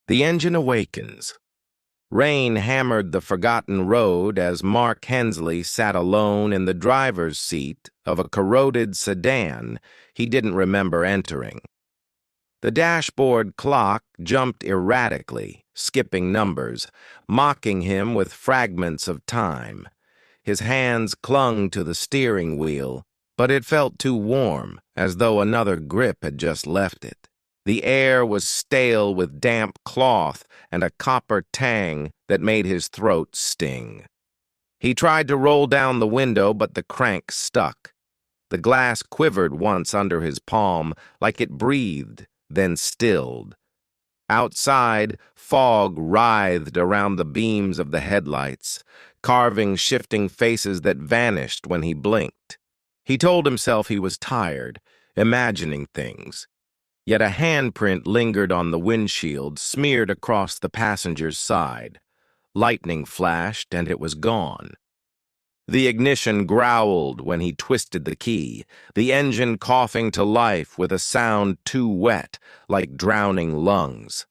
The engine awakens. Rain hammered the forgotten road as Mark Hensley sat alone in the driver's seat of a corroded sedan he didn't remember entering. The dashboard clock jumped erratically, skipping numbers, mocking him with fragments of time. His hands clung to the steering wheel, but it felt too warm, as though another grip had just left it. The air was stale with damp cloth and a copper tang that made his throat sting. He tried to roll down the window, but the crank stuck. The glass quivered once under his palm, like it breathed, then stilled. Outside, fog writhed around the beams of the headlights, carving shifting faces that vanished when he blinked. He told himself he was tired, imagining things. Yet a handprint lingered on the windshield, smeared across the passenger's side. Lightning flashed, and it was gone. The ignition growled when he twisted the key, the engine coughing to life with a sound too wet, like drowning lungs.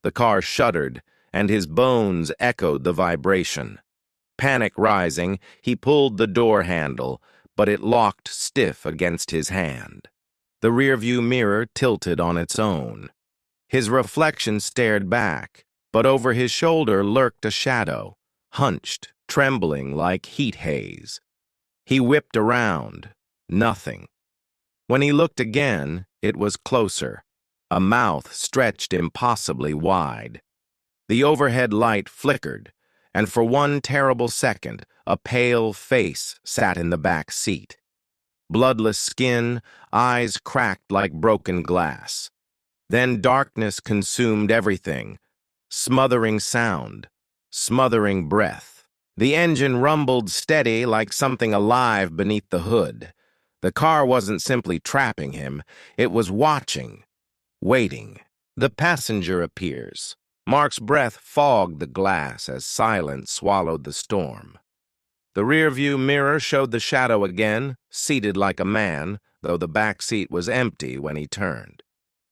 The car shuddered, and his bones echoed the vibration. Panic rising, he pulled the door handle, but it locked stiff against his hand. The rearview mirror tilted on its own. His reflection stared back, but over his shoulder lurked a shadow, hunched, trembling like heat haze. He whipped around. Nothing. When he looked again, it was closer, a mouth stretched impossibly wide. The overhead light flickered, and for one terrible second, a pale face sat in the back seat. Bloodless skin, eyes cracked like broken glass. Then darkness consumed everything, smothering sound, smothering breath. The engine rumbled steady like something alive beneath the hood. The car wasn't simply trapping him, it was watching, waiting. The passenger appears. Mark's breath fogged the glass as silence swallowed the storm. The rearview mirror showed the shadow again, seated like a man, though the back seat was empty when he turned.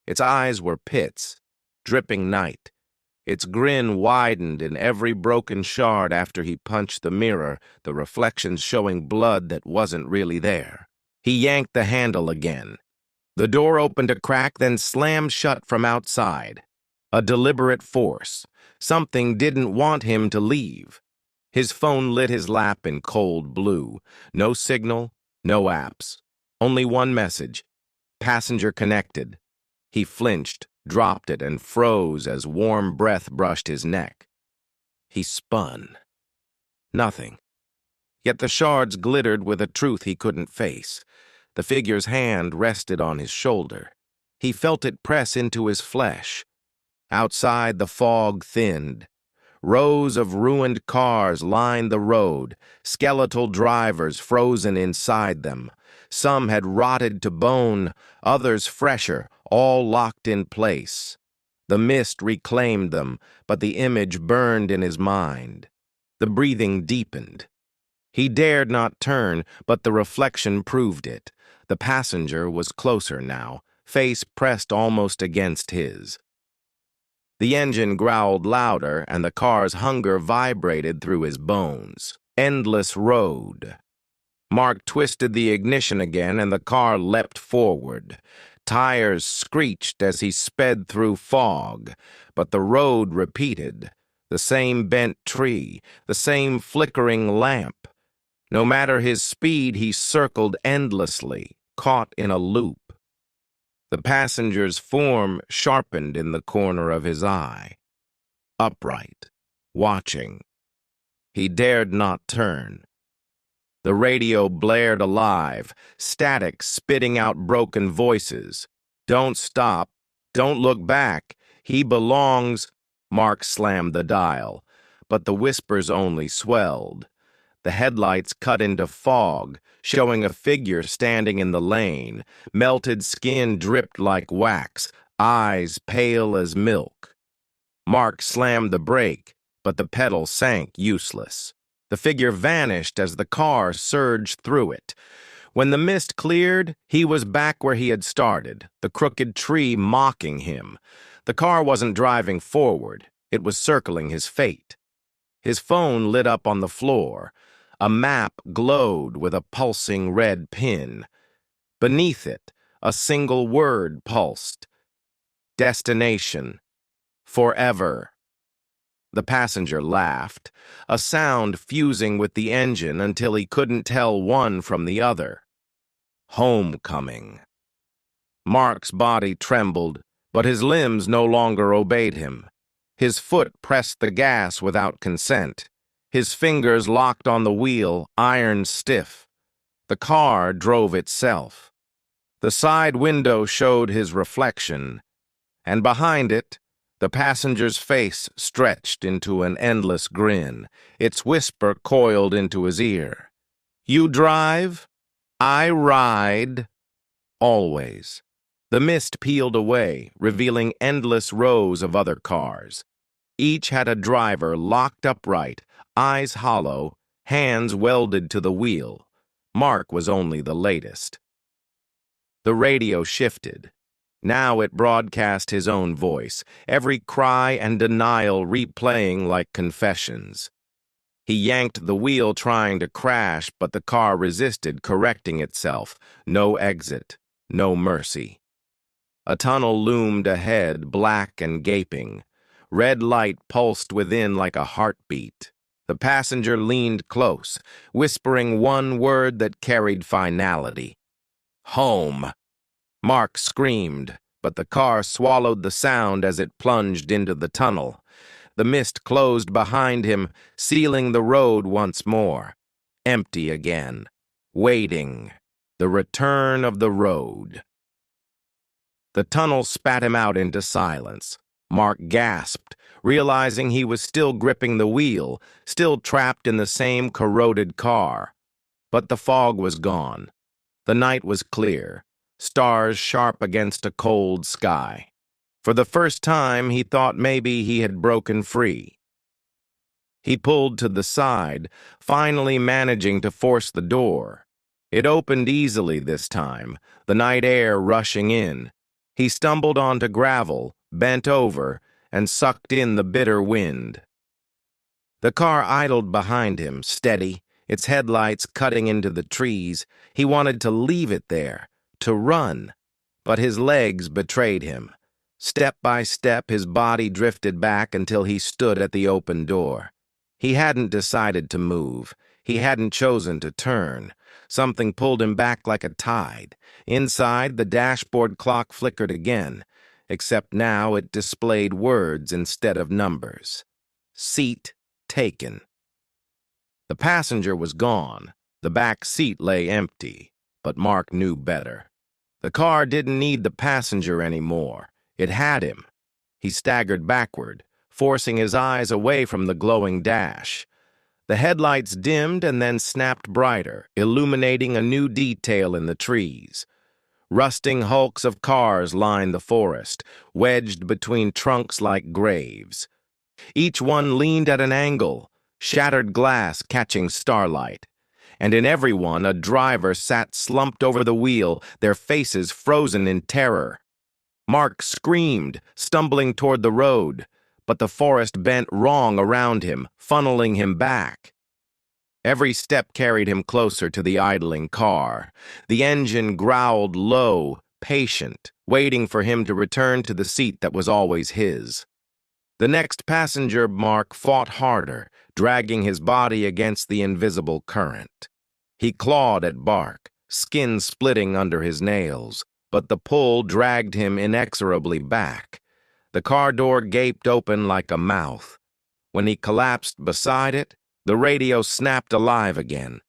Its eyes were pits, dripping night. Its grin widened in every broken shard after he punched the mirror, the reflections showing blood that wasn't really there. He yanked the handle again. The door opened a crack, then slammed shut from outside. A deliberate force. Something didn't want him to leave. His phone lit his lap in cold blue. No signal, no apps. Only one message. Passenger connected. He flinched, dropped it, and froze as warm breath brushed his neck. He spun. Nothing. Yet the shards glittered with a truth he couldn't face. The figure's hand rested on his shoulder. He felt it press into his flesh. Outside, the fog thinned. Rows of ruined cars lined the road, skeletal drivers frozen inside them. Some had rotted to bone, others fresher, all locked in place. The mist reclaimed them, but the image burned in his mind. The breathing deepened. He dared not turn, but the reflection proved it. The passenger was closer now, face pressed almost against his. The engine growled louder, and the car's hunger vibrated through his bones. Endless road. Mark twisted the ignition again, and the car leapt forward. Tires screeched as he sped through fog, but the road repeated. The same bent tree, the same flickering lamp. No matter his speed, he circled endlessly, caught in a loop. The passenger's form sharpened in the corner of his eye. Upright, watching. He dared not turn. The radio blared alive, static spitting out broken voices. Don't stop. Don't look back. He belongs. Mark slammed the dial, but the whispers only swelled. The headlights cut into fog, showing a figure standing in the lane. Melted skin dripped like wax, eyes pale as milk. Mark slammed the brake, but the pedal sank useless. The figure vanished as the car surged through it. When the mist cleared, he was back where he had started, the crooked tree mocking him. The car wasn't driving forward. It was circling his fate. His phone lit up on the floor. A map glowed with a pulsing red pin. Beneath it, a single word pulsed. Destination. Forever. The passenger laughed, a sound fusing with the engine until he couldn't tell one from the other. Homecoming. Mark's body trembled, but his limbs no longer obeyed him. His foot pressed the gas without consent. His fingers locked on the wheel, iron stiff. The car drove itself. The side window showed his reflection, and behind it, the passenger's face stretched into an endless grin, its whisper coiled into his ear. "You drive, I ride, always." The mist peeled away, revealing endless rows of other cars. Each had a driver locked upright, eyes hollow, hands welded to the wheel. Mark was only the latest. The radio shifted. Now it broadcast his own voice, every cry and denial replaying like confessions. He yanked the wheel trying to crash, but the car resisted, correcting itself. No exit, no mercy. A tunnel loomed ahead, black and gaping. Red light pulsed within like a heartbeat. The passenger leaned close, whispering one word that carried finality. "Home." Mark screamed, but the car swallowed the sound as it plunged into the tunnel. The mist closed behind him, sealing the road once more. Empty again. Waiting. The return of the road. The tunnel spat him out into silence. Mark gasped, realizing he was still gripping the wheel, still trapped in the same corroded car. But the fog was gone. The night was clear, stars sharp against a cold sky. For the first time, he thought maybe he had broken free. He pulled to the side, finally managing to force the door. It opened easily this time, the night air rushing in. He stumbled onto gravel, bent over, and sucked in the bitter wind. The car idled behind him, steady, its headlights cutting into the trees. He wanted to leave it there, to run, but his legs betrayed him. Step by step, his body drifted back until he stood at the open door. He hadn't decided to move. He hadn't chosen to turn. Something pulled him back like a tide. Inside, the dashboard clock flickered again, except now it displayed words instead of numbers. Seat taken. The passenger was gone. The back seat lay empty, but Mark knew better. The car didn't need the passenger anymore. It had him. He staggered backward, forcing his eyes away from the glowing dash. The headlights dimmed and then snapped brighter, illuminating a new detail in the trees. Rusting hulks of cars lined the forest, wedged between trunks like graves. Each one leaned at an angle, shattered glass catching starlight. And in every one, a driver sat slumped over the wheel, their faces frozen in terror. Mark screamed, stumbling toward the road, but the forest bent wrong around him, funneling him back. Every step carried him closer to the idling car. The engine growled low, patient, waiting for him to return to the seat that was always his. The next passenger, Mark fought harder, dragging his body against the invisible current. He clawed at bark, skin splitting under his nails, but the pull dragged him inexorably back. The car door gaped open like a mouth. When he collapsed beside it, the radio snapped alive again.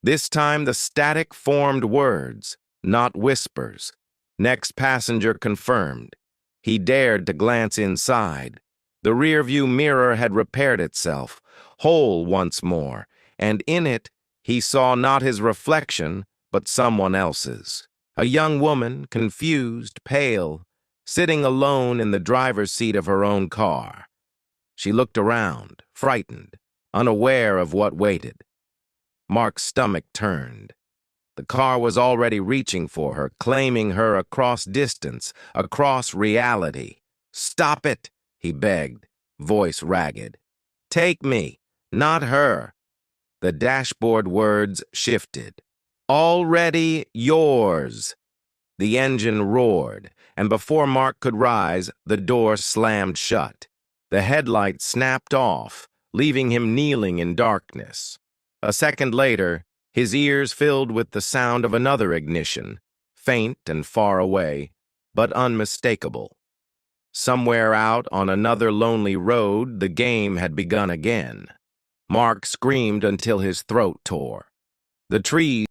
This time the static formed words, not whispers. Next passenger confirmed. He dared to glance inside. The rearview mirror had repaired itself, whole once more, and in it he saw not his reflection, but someone else's. A young woman, confused, pale, sitting alone in the driver's seat of her own car. She looked around, frightened, unaware of what waited. Mark's stomach turned. The car was already reaching for her, claiming her across distance, across reality. "Stop it," he begged, voice ragged. "Take me, not her." The dashboard words shifted. "Already yours." The engine roared, and before Mark could rise, the door slammed shut. The headlight snapped off, leaving him kneeling in darkness. A second later, his ears filled with the sound of another ignition, faint and far away, but unmistakable. Somewhere out on another lonely road, the game had begun again. Mark screamed until his throat tore. The trees